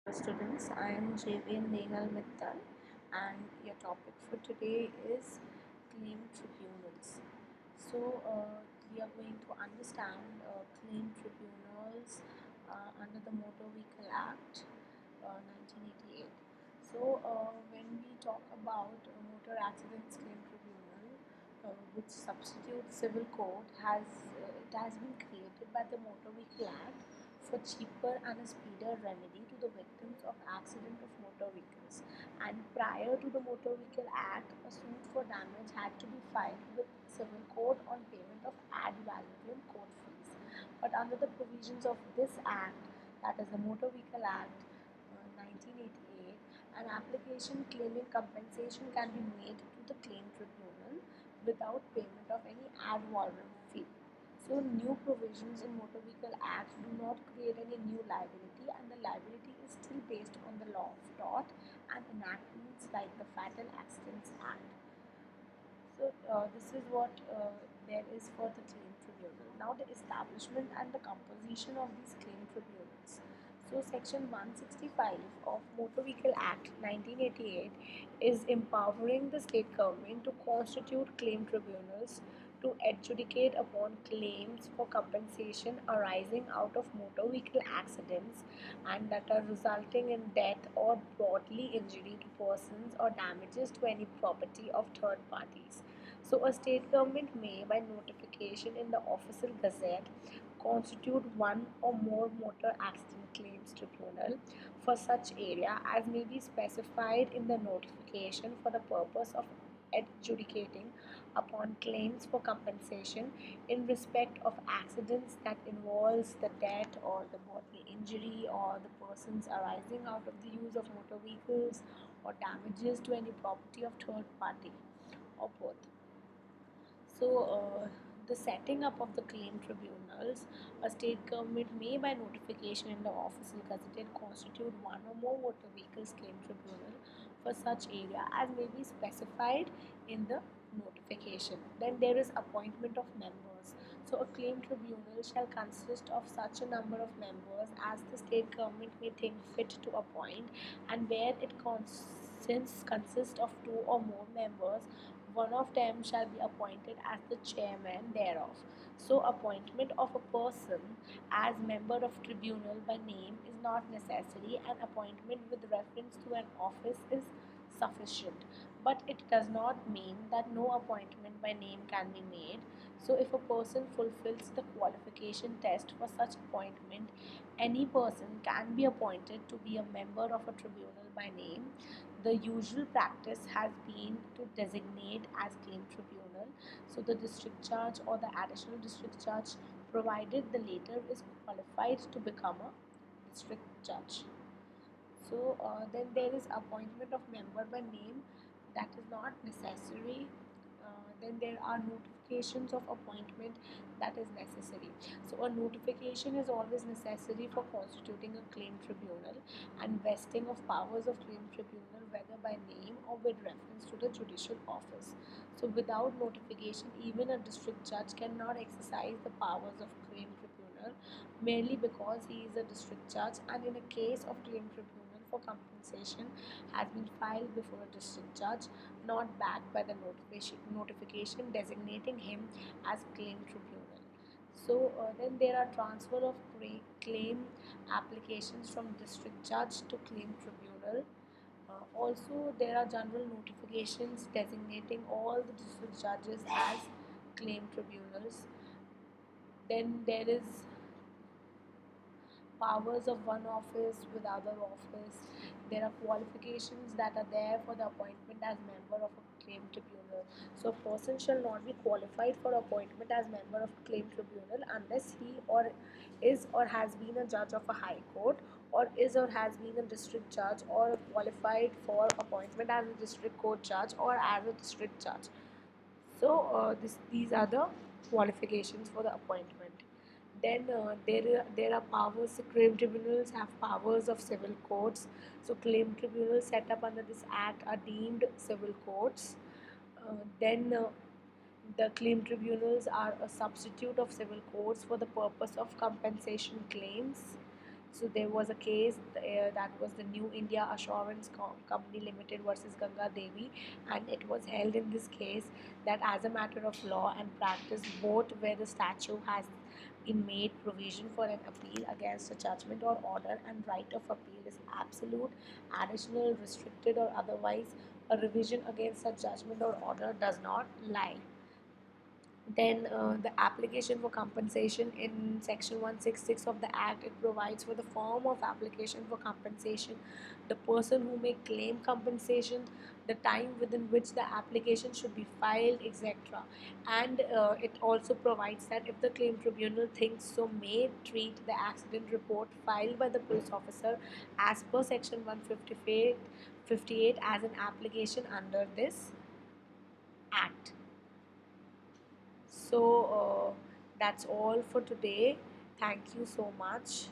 Students, I am JVN Negal Mittal, and your topic for today is claim tribunals. We are going to understand claim tribunals under the Motor Vehicle Act 1988. When we talk about Motor Accidents Claim Tribunal, which substitutes civil court, it has been created by the Motor Vehicle Act for cheaper and a speedier remedy to the victims of accident of motor vehicles. And prior to the Motor Vehicle Act, a suit for damage had to be filed with civil court on payment of ad valorem court fees. But under the provisions of this act, that is the Motor Vehicle Act 1988, an application claiming compensation can be made to the claim tribunal without payment of any ad valorem fee. So new provisions in Motor Vehicle Act do not create any new liability, and the liability is still based on the law of tort and enactments like the Fatal Accidents Act. This is what there is for the claim tribunal. Now the establishment and the composition of these claim tribunals. So Section 165 of Motor Vehicle Act 1988 is empowering the state government to constitute claim tribunals to adjudicate upon claims for compensation arising out of motor vehicle accidents and that are resulting in death or bodily injury to persons or damages to any property of third parties. So, a state government may, by notification in the Official Gazette, constitute one or more motor accident claims tribunal for such area as may be specified in the notification for the purpose of adjudicating upon claims for compensation in respect of accidents that involves the death or the bodily injury or the persons arising out of the use of motor vehicles or damages to any property of third party or both. The setting up of the claim tribunals, a state government may, by notification in the Official Gazette, constitute one or more motor vehicles claim tribunal for such area as may be specified in the notification. Then there is appointment of members. So, a claim tribunal shall consist of such a number of members as the state government may think fit to appoint, and where it consists of two or more members, one of them shall be appointed as the chairman thereof. So, appointment of a person as member of tribunal by name is not necessary, and appointment with reference to an office is sufficient. But it does not mean that no appointment by name can be made. So, if a person fulfills the qualification test for such appointment, any person can be appointed to be a member of a tribunal by name. The usual practice has been to designate as claim tribunal, so the district judge or the additional district judge, provided the latter is qualified to become a district judge. Then there is appointment of member by name, that is not necessary. Then there are notifications of appointment, that is necessary. So a notification is always necessary for constituting a claim tribunal, and vesting of powers of claim tribunal whether by name or with reference to the judicial office. So without notification, even a district judge cannot exercise the powers of claim tribunal merely because he is a district judge and in a case of claim tribunal for compensation has been filed before a district judge not backed by the notification designating him as claim tribunal. Then there are transfer of claim applications from district judge to claim tribunal. Also, there are general notifications designating all the district judges as claim tribunals. Then there is powers of one office with other office. There are qualifications that are there for the appointment as member of a claim tribunal. So a person shall not be qualified for appointment as member of claim tribunal unless he or is or has been a judge of a high court, or is or has been a district judge, or qualified for appointment as a district court judge or as a district judge. These are the qualifications for the appointment. Then there are powers. Claim tribunals have powers of civil courts. So claim tribunals set up under this act are deemed civil courts. Then the claim tribunals are a substitute of civil courts for the purpose of compensation claims. So there was a case that was the New India Assurance Company Limited versus Ganga Devi, and it was held in this case that as a matter of law and practice, both where the statute has been made provision for an appeal against a judgment or order, and right of appeal is absolute, additional, restricted, or otherwise, a revision against such judgment or order does not lie. Then the application for compensation in section 166 of the act, it provides for the form of application for compensation, the person who may claim compensation, the time within which the application should be filed, etc. And it also provides that if the claim tribunal thinks so, may treat the accident report filed by the police officer as per section 158 as an application under this act. So that's all for today. Thank you so much.